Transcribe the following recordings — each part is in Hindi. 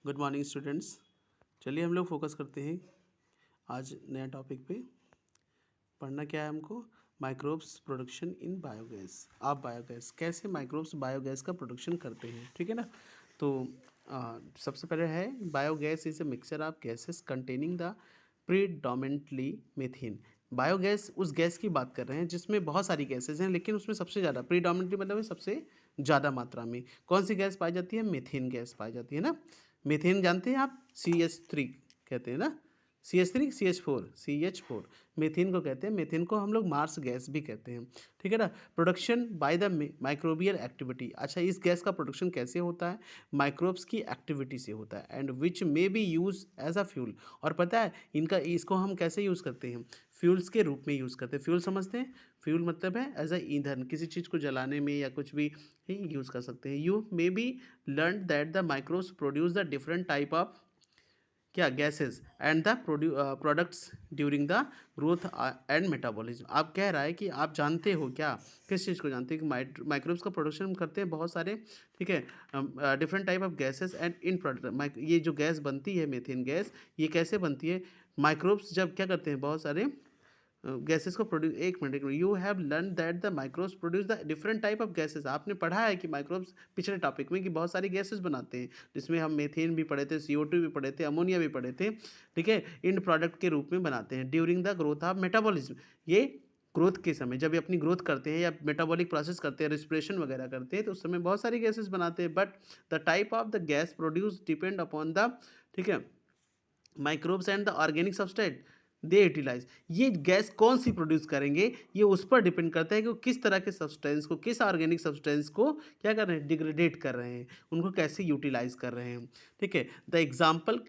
Good morning students. चलिए हम लोग फोकस करते हैं आज नया टॉपिक पे। पढ़ना क्या है हमको? Microbes production in biogas. आप बायोगैस कैसे माइक्रोब्स बायोगैस का प्रोडक्शन करते हैं, ठीक है ना। तो सबसे पहले है biogas is a mixture of gases containing the predominantly methane. Biogas उस गैस की बात कर रहे हैं जिसमें बहुत सारी गैसेस हैं, लेकिन उसमें सबसे ज़्यादा प्रीडोमिनेंटली मतलब है सबसे ज़्यादा मात्रा में कौन सी गैस पाई जाती है? मीथेन गैस पाई जाती है ना। मीथेन जानते हैं आप? CH3 कहते हैं ना। CH3 CH4 मीथेन को कहते हैं। मीथेन को हम लोग मार्स गैस भी कहते हैं, ठीक है ना। Production by the microbial activity. अच्छा, इस गैस का प्रोडक्शन कैसे होता है? माइक्रोब्स की एक्टिविटी से होता है and which may be use as a fuel. और पता है इसको हम कैसे यूज़ करते हैं? फ्यूल्स के रूप में यूज़ करते हैं। फ्यूल समझते हैं? फ्यूल मतलब है एज अ ईंधन, किसी चीज़ को जलाने में या कुछ भी यूज़ कर सकते हैं। You may be learn that the microbes produce the different type of क्या gases and the products during the growth and metabolism. आप कह रहा है कि आप जानते हो क्या, किस चीज़ को जानते हैं कि माइक्रोब्स का प्रोडक्शन हम करते हैं बहुत सारे, ठीक है, different type of gases and in product. ये जो गैस बनती है मीथेन गैस, ये कैसे बनती है? माइक्रोब्स जब क्या करते हैं, बहुत सारे गैसेस को प्रोड्यूस। एक minute, you have learn that the microbes produce the different type of gases. आपने पढ़ा है कि माइक्रोब्स पिछले टॉपिक में कि बहुत सारी गैसेस बनाते हैं, जिसमें हम मीथेन भी पढ़े थे, CO2 भी पढ़े थे, अमोनिया भी पढ़े थे, ठीक है। इन प्रोडक्ट के रूप में बनाते हैं during the growth of metabolism. ये ग्रोथ के समय जब ये अपनी ग्रोथ करते हैं या मेटाबॉलिक प्रोसेस करते हैं, रेस्पिरेशन वगैरह करते हैं, तो उस समय बहुत सारी गैसेस बनाते हैं। But the type of the gas produce depend upon the, ठीक है, microbes and the organic substrate they utilise. ये गैस कौन सी प्रोड्यूस करेंगे, ये उस पर डिपेंड करता है कि वो किस तरह के सब्सटेंस को, किस ऑर्गेनिक सब्सटेंस को क्या कर रहे हैं, डिग्रेडेट कर रहे हैं, उनको कैसे यूटिलाइज कर रहे हैं, ठीक है। द एग्जाम्पल,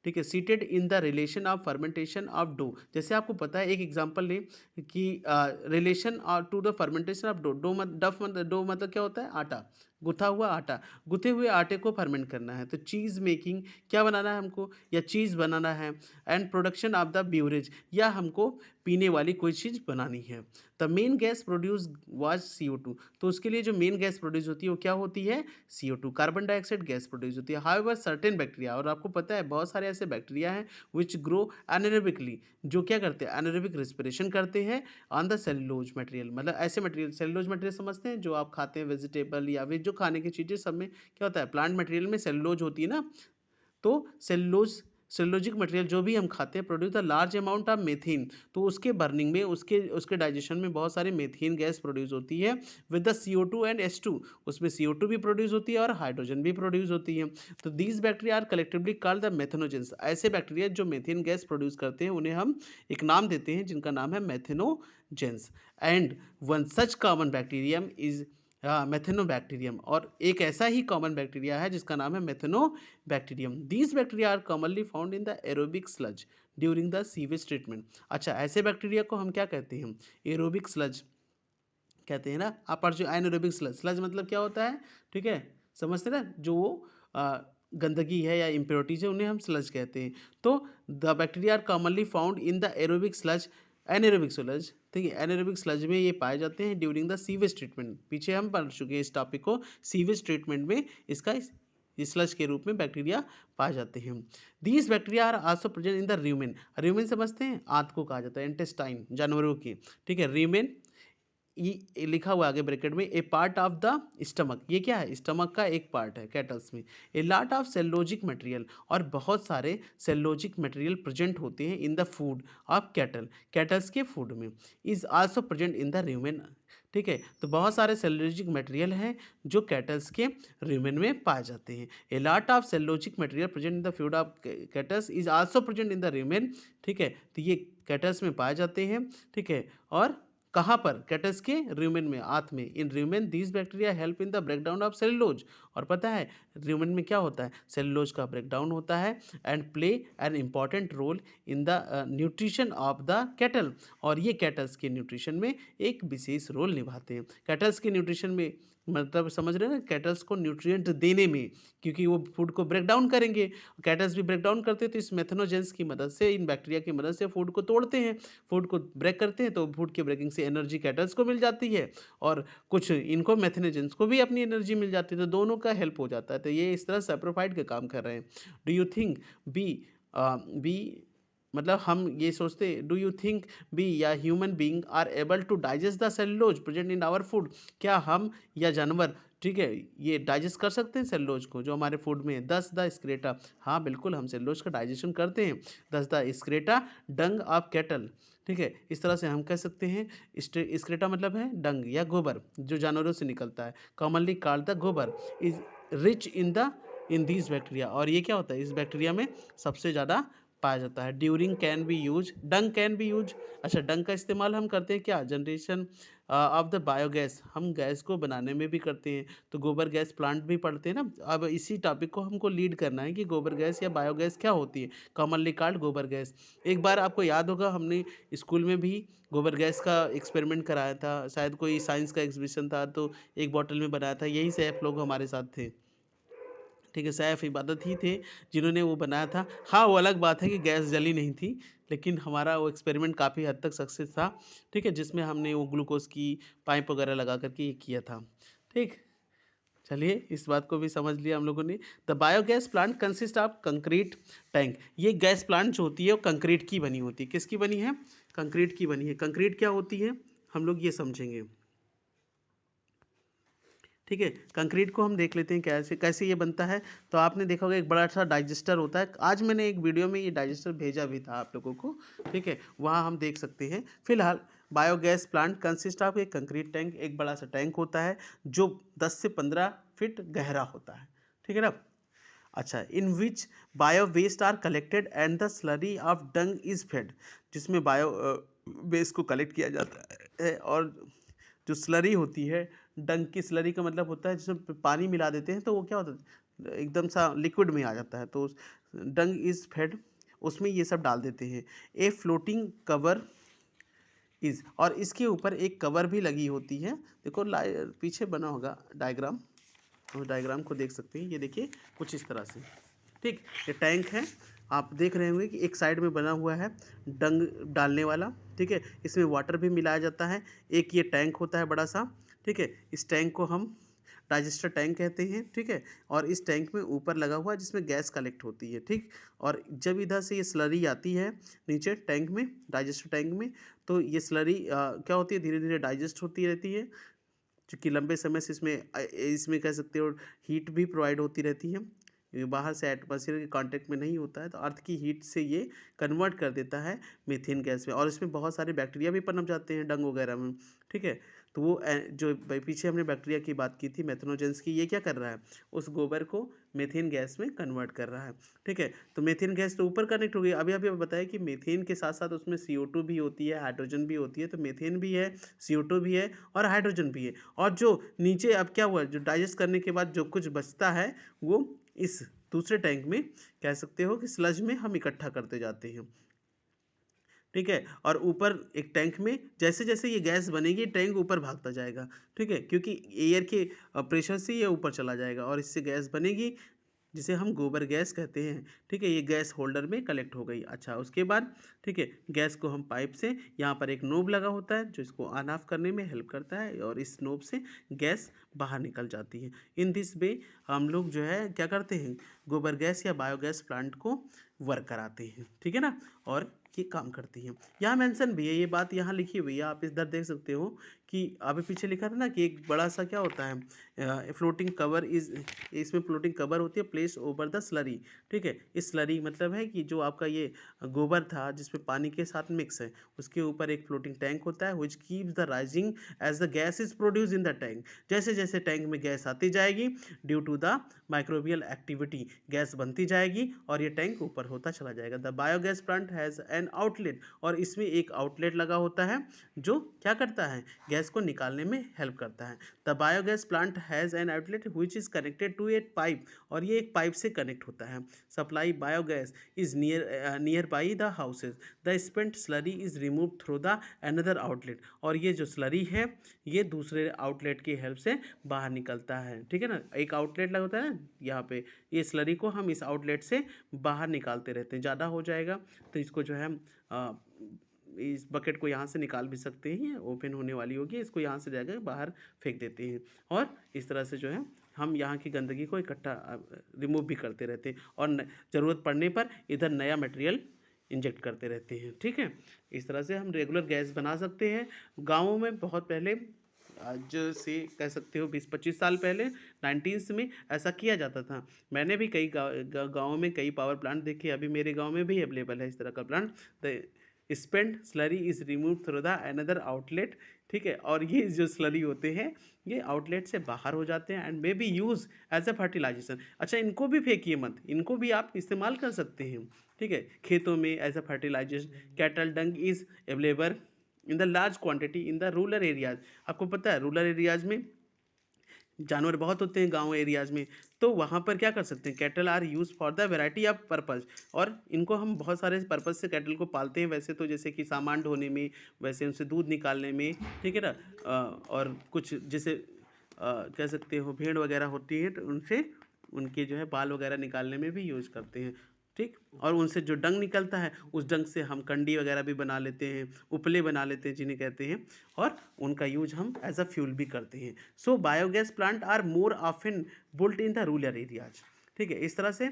ठीक है, seated in the relation of fermentation of dough. जैसे आपको पता है, एक एग्जांपल लें कि relation to the fermentation of dough. Dough मतलब क्या होता है? आटा, गुथा हुआ आटा। गुथे हुए आटे को फर्मेंट करना है, तो चीज़ मेकिंग क्या बनाना है हमको, या चीज़ बनाना है। एंड प्रोडक्शन ऑफ द ब्यूरेज, या हमको पीने वाली कोई चीज़ बनानी है। The main gas produce was CO2। तो उसके लिए जो मेन गैस प्रोड्यूस होती है वो क्या होती है? CO2, carbon dioxide gas produce होती है। हाउएवर सर्टेन बैक्टीरिया, और आपको पता है बहुत सारे ऐसे बैक्टीरिया हैं विच ग्रो एनारोबिकली, जो क्या करते हैं? एनारोबिक रेस्पिरेशन करते हैं ऑन द सेलुलोज मटेरियल। मतलब ऐसे मटेरियल, सेलुलोज मटेरियल समझते हैं जो आप खाते हैं, वेजिटेबल या फिर जो खाने की चीज़ें, सब में क्या होता है? प्लांट मटेरियल में सेलुलोज होती है ना। तो सेलुलोजिक मटेरियल जो भी हम खाते हैं produce the large amount of methane. तो उसके बर्निंग में, उसके उसके डाइजेशन में बहुत सारे मेथेन गैस प्रोड्यूस होती है with the CO2 and H2। उसमें CO2 भी प्रोड्यूस होती है और हाइड्रोजन भी प्रोड्यूस होती है। तो these bacteria are collectively called the methanogens. ऐसे बैक्टीरिया जो मेथेन गैस प्रोड्यूस करते हैं उन्हें हम एक नाम देते हैं जिनका नाम है methanogens. And one such common bacterium is methanobacterium. और एक ऐसा ही कॉमन बैक्टीरिया है जिसका नाम है methanobacterium. These bacteria are commonly found in the aerobic sludge during the sewage treatment. अच्छा, ऐसे बैक्टीरिया को हम क्या कहते हैं? एरोबिक स्लज कहते हैं ना। आप पर जो एनारोबिक स्लज, स्लज मतलब क्या होता है, ठीक है, समझते ना, जो आ, गंदगी है या इम्प्योरिटीज है उन्हें हम स्लज कहते हैं। तो the bacteria are commonly found in the aerobic sludge, anaerobic sludge, ठीक है, एनारोबिक स्लज में ये पाए जाते हैं ड्यूरिंग द सीवेज ट्रीटमेंट। पीछे हम पढ़ चुके हैं इस टॉपिक को, सीवेज ट्रीटमेंट में इसका स्लज के रूप में बैक्टीरिया पाए जाते हैं। These bacteria are also present in the rumen. Rumen समझते हैं? आंत को कहा जाता है, इंटेस्टाइन जानवरों की, ठीक है। र्यूमेन ये लिखा हुआ आगे ब्रैकेट में, ए पार्ट ऑफ द स्टमक। ये क्या है? स्टमक का एक पार्ट है कैटल्स में। ए लॉट ऑफ सेलोजिक मटेरियल, और बहुत सारे सेलोजिक मटेरियल प्रेजेंट होते हैं इन the food of cattle, kettles के फूड में। Is also present in the rumen, ठीक है। तो बहुत सारे सेलोजिक मटेरियल हैं जो कैटल्स के र्यूमेन में पाए जाते हैं। A lot of cellulosic material present in the food of cattles is also present in the rumen, ठीक है। तो ये कैटल्स में पाए जाते हैं, ठीक है। और कहाँ पर? कैटस के र्यूमेन में, आंत में। In rumen these bacteria help in the breakdown of cellulose. और पता है र्यूमेन में क्या होता है? सेलुलोज का ब्रेकडाउन होता है and play an important role in the nutrition of the cattle. और ये कैटल्स के न्यूट्रिशन में एक विशेष रोल निभाते हैं। कैटल्स के न्यूट्रिशन में मतलब समझ रहे हैं ना, कैटल्स को न्यूट्रिएंट देने में, क्योंकि वो फूड को ब्रेक डाउन करेंगे। कैटल्स भी ब्रेक डाउन करते हैं, तो इस मेथनोजेंस की मदद से, इन बैक्टीरिया की मदद से फूड को तोड़ते हैं, फूड को ब्रेक करते हैं, तो फूड की ब्रेकिंग से एनर्जी कैटल्स को मिल जाती है और कुछ इनको मेथनोजेंस को भी अपनी एनर्जी मिल जाती है। तो दोनों का हेल्प हो जाता है। तो ये इस तरह सैप्रोफाइट का काम कर रहे हैं। Do you think we we मतलब हम ये सोचते, डू यू थिंक बी या human being are able to digest the cellulose present in our food? क्या हम या जानवर, ठीक है, ये डाइजेस्ट कर सकते हैं सेलुलोज को जो हमारे फूड में है? दस द स्क्रेटा, हाँ बिल्कुल हम सेलुलोज का डाइजेशन करते हैं। दस द स्क्रेटा डंग ऑफ कैटल, ठीक है, इस तरह से हम कह सकते हैं। स्क्रेटा मतलब है डंग या गोबर जो जानवरों से निकलता है। कॉमनली कॉल्ड द गोबर is rich in these bacteria, और ये क्या होता है, इस बैक्टीरिया में सबसे ज़्यादा पाया जाता है। During can be use, dung can be use, अच्छा डंग का इस्तेमाल हम करते हैं क्या, जनरेशन ऑफ द बायोगैस, हम गैस को बनाने में भी करते हैं। तो गोबर गैस प्लांट भी पढ़ते हैं ना। अब इसी टॉपिक को हमको लीड करना है कि गोबर गैस या बायोगैस क्या होती है, कॉमनली कॉल्ड गोबर गैस। एक बार आपको याद होगा हमने स्कूल में भी गोबर गैस का एक्सपेरिमेंट कराया था, शायद कोई साइंस का एग्जीबिशन था, तो एक बॉटल में बनाया था, यही सैफ लोग हमारे साथ थे, ठीक है, सैफ इबादत ही थे जिन्होंने वो बनाया था। हाँ, वो अलग बात है कि गैस जली नहीं थी, लेकिन हमारा वो एक्सपेरिमेंट काफ़ी हद तक सक्सेस था, ठीक है, जिसमें हमने वो ग्लूकोज की पाइप वगैरह लगा करके ये किया था, ठीक। चलिए इस बात को भी समझ लिया हम लोगों ने। The biogas plant consist of concrete tank, ये गैस प्लांट जो होती है वो कंक्रीट की बनी होती है। किसकी बनी है, कंक्रीट की बनी है। कंक्रीट क्या होती है हम लोग ये समझेंगे, ठीक है। कंक्रीट को हम देख लेते हैं कैसे कैसे ये बनता है। तो आपने देखा होगा एक बड़ा सा डाइजेस्टर होता है, आज मैंने एक वीडियो में ये डाइजेस्टर भेजा भी था आप लोगों को, ठीक है, वहाँ हम देख सकते हैं। फिलहाल बायोगैस प्लांट कंसिस्ट ऑफ एक कंक्रीट टैंक, एक बड़ा सा टैंक होता है जो 10 से 15 फीट गहरा होता है, ठीक है ना। अच्छा, in which bio waste are collected and the slurry of dung is fed, जिसमें बायो वेस्ट को कलेक्ट किया जाता है, और जो स्लरी होती है, डंग की स्लरी का मतलब होता है जिसमें पानी मिला देते हैं तो वो क्या होता है, एकदम सा लिक्विड में आ जाता है, तो डंग इज फेड, उसमें ये सब डाल देते हैं। ए फ्लोटिंग कवर इज, और इसके ऊपर एक कवर भी लगी होती है। देखो पीछे बना होगा डायग्राम, उस डायग्राम को देख सकते हैं, ये देखिए कुछ इस तरह से, ठीक। ये टैंक है, आप देख रहे होंगे कि एक साइड में बना हुआ है डंग डालने वाला, ठीक है, इसमें वाटर भी मिलाया जाता है। एक ये टैंक होता है बड़ा सा, ठीक है, इस टैंक को हम डाइजेस्टर टैंक कहते हैं, ठीक है, और इस टैंक में ऊपर लगा हुआ है जिसमें गैस कलेक्ट होती है, ठीक। और जब इधर से ये स्लरी आती है नीचे टैंक में, डाइजेस्टर टैंक में, तो ये स्लरी क्या होती है, धीरे धीरे डाइजेस्ट होती रहती है, क्योंकि लंबे समय से इसमें कह सकते हो हीट भी प्रोवाइड होती रहती है। ये बाहर से एटमॉस्फेयर के कांटेक्ट में नहीं होता है, तो अर्थ की हीट से ये कन्वर्ट कर देता है मीथेन गैस में, और इसमें बहुत सारे बैक्टीरिया भी पनप जाते हैं डंग वगैरह में, ठीक है। तो वो जो पीछे हमने बैक्टीरिया की बात की थी मेथनोजेंस की, ये क्या कर रहा है, उस गोबर को मीथेन गैस में कन्वर्ट कर रहा है, ठीक है। तो मीथेन गैस तो ऊपर कनेक्ट हो गई। अभी अभी बताया कि मीथेन के साथ साथ उसमें CO2 भी होती है, हाइड्रोजन भी होती है, तो मीथेन भी है, CO2 भी है और हाइड्रोजन भी है। और जो नीचे अब क्या हुआ, जो डाइजेस्ट करने के बाद जो कुछ बचता है वो इस दूसरे टैंक में कह सकते हो कि स्लज में हम इकट्ठा करते जाते हैं, ठीक है। और ऊपर एक टैंक में जैसे जैसे ये गैस बनेगी टैंक ऊपर भागता जाएगा, ठीक है, क्योंकि एयर के प्रेशर से ये ऊपर चला जाएगा और इससे गैस बनेगी जिसे हम गोबर गैस कहते हैं, ठीक है। ये गैस होल्डर में कलेक्ट हो गई। अच्छा, उसके बाद ठीक है, गैस को हम पाइप से, यहाँ पर एक नोब लगा होता है जो इसको ऑन ऑफ करने में हेल्प करता है, और इस नोब से गैस बाहर निकल जाती है। इन दिस वे हम लोग जो है क्या करते हैं, गोबर गैस या बायोगैस प्लांट को वर्क कराते हैं, ठीक है ना, और ये काम करती है। यहाँ मेंशन भी है, ये बात यहाँ लिखी हुई है, आप इधर देख सकते हो कि अभी पीछे लिखा था ना कि एक बड़ा सा क्या होता है, फ्लोटिंग कवर इज, इसमें फ्लोटिंग कवर होती है प्लेस ओवर द स्लरी, ठीक है। इस स्लरी मतलब है कि जो आपका ये गोबर था जिसमें पानी के साथ मिक्स है, उसके ऊपर एक फ्लोटिंग टैंक होता है which keeps the rising as the gas is produce in the tank. जैसे जैसे टैंक में गैस आती जाएगी due to the microbial activity, gas बनती जाएगी और ये टैंक ऊपर होता चला जाएगा। The biogas plant has an outlet, और इसमें एक आउटलेट लगा होता है जो क्या करता है, गैस को निकालने में हेल्प करता है। The biogas plant has an outlet which is connected to a pipe, और ये एक पाइप से कनेक्ट होता है। Supply biogas is near by the houses, the spent slurry is remove through the another outlet, और ये जो स्लरी है ये दूसरे आउटलेट की हेल्प से बाहर निकलता है, ठीक है ना। एक आउटलेट लगा होता है ना यहाँ पे, ये स्लरी को हम इस आउटलेट से बाहर निकालते रहते हैं। ज़्यादा हो जाएगा तो इसको जो है इस बकेट को यहाँ से निकाल भी सकते हैं, ओपन होने वाली होगी, इसको यहाँ से जाकर बाहर फेंक देते हैं, और इस तरह से जो है हम यहाँ की गंदगी को इकट्ठा रिमूव भी करते रहते हैं और ज़रूरत पड़ने पर इधर नया मटेरियल इंजेक्ट करते रहते हैं। ठीक है, इस तरह से हम रेगुलर गैस बना सकते हैं। गाँवों में बहुत पहले, आज से कह सकते हो 20-25 साल पहले 19 में ऐसा किया जाता था। मैंने भी कई गाँव में कई पावर प्लांट देखे, अभी मेरे गाँव में भी अवेलेबल है इस तरह का plant. The spent slurry is remove through the another outlet. ठीक है, और ये जो स्लरी होते हैं ये आउटलेट से बाहर हो जाते हैं and may be use as a fertilization. अच्छा, इनको भी फेंकिए मत, इनको भी आप इस्तेमाल कर सकते हैं। ठीक है, खेतों में as a fertilization. Cattle dung is available in the large quantity in the rural areas. आपको पता है रूरल एरियाज में जानवर बहुत होते हैं गांव एरियाज में, तो वहाँ पर क्या कर सकते हैं, cattle are use for the variety of purpose. और इनको हम बहुत सारे पर्पज से कैटल को पालते हैं वैसे तो, जैसे कि सामान ढोने में, वैसे उनसे दूध निकालने में, ठीक है ना, और कुछ जैसे कह सकते हो भेड़ वगैरह होती है तो उनसे उनके जो है बाल वगैरह निकालने में भी यूज करते हैं। ठीक, और उनसे जो डंग निकलता है उस डंग से हम कंडी वगैरह भी बना लेते हैं, उपले बना लेते हैं जिन्हें कहते हैं, और उनका यूज हम एज अ फ्यूल भी करते हैं। So biogas plant are more often built in the rural areas. ठीक है, इस तरह से,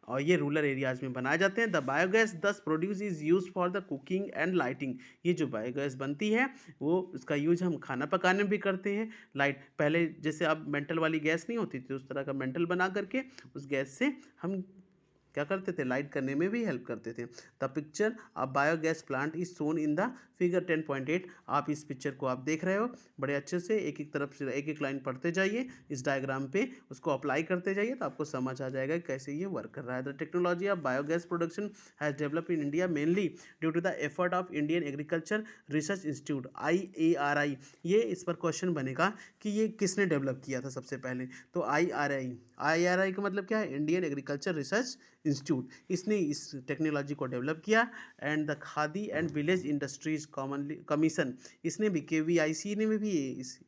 और ये रूरल एरियाज में बनाए जाते हैं। द बायोगैस दस produce is use for the cooking and lighting. ये जो बायोगैस बनती है वो उसका यूज हम खाना पकाने में भी करते हैं। लाइट, पहले जैसे अब मेंटल वाली गैस नहीं होती थी, उस तरह का मेंटल बना करके उस गैस से हम क्या करते थे, लाइट करने में भी हेल्प करते थे। The picture of biogas plant is shown in the figure 10.8। आप इस पिक्चर को आप देख रहे हो बड़े अच्छे से, एक एक तरफ से एक एक लाइन पढ़ते जाइए इस डायग्राम पे, उसको अप्लाई करते जाइए तो आपको समझ आ जाएगा कि कैसे ये वर्क कर रहा है। The technology of biogas production has develop in India mainly due to the effort of Indian Agriculture Research Institute IARI। ये इस पर क्वेश्चन बनेगा कि ये किसने डेवलप किया था सबसे पहले, तो IRI का मतलब क्या है, इंडियन एग्रीकल्चर रिसर्च इंस्टीट्यूट, इसने इस टेक्नोलॉजी को डेवलप किया। And the khadi and village industries commonly commission, इसने भी KVIC ने भी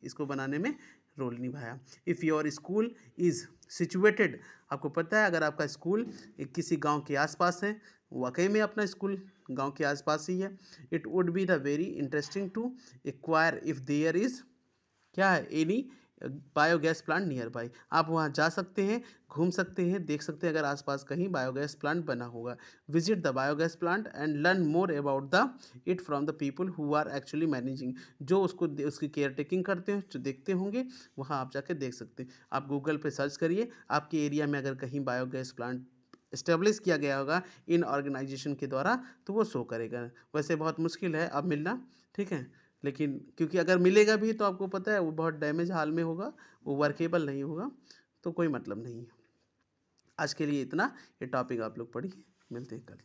इसको बनाने में रोल निभाया। If your school is situated, आपको पता है अगर आपका स्कूल किसी गांव के आसपास है, वाकई में अपना स्कूल गांव के आसपास ही है, it would be the very interesting to acquire if there is क्या है any biogas plant near by. आप वहाँ जा सकते हैं, घूम सकते हैं, देख सकते हैं अगर आसपास कहीं बायोगैस प्लांट बना होगा। Visit the biogas plant and learn more about the it from the people who are actually managing. जो उसकी केयर टेकिंग करते हैं, जो देखते होंगे, वहाँ आप जाके देख सकते हैं। आप गूगल पे सर्च करिए, आपके एरिया में अगर कहीं बायोगैस प्लांट इस्टेब्लिश किया गया होगा इन ऑर्गेनाइजेशन के द्वारा तो वो शो करेगा। वैसे बहुत मुश्किल है अब मिलना, ठीक है, लेकिन क्योंकि अगर मिलेगा भी तो आपको पता है वो बहुत डैमेज हाल में होगा, वो वर्केबल नहीं होगा, तो कोई मतलब नहीं है। आज के लिए इतना, ये टॉपिक आप लोग पढ़िए, मिलते हैं कल।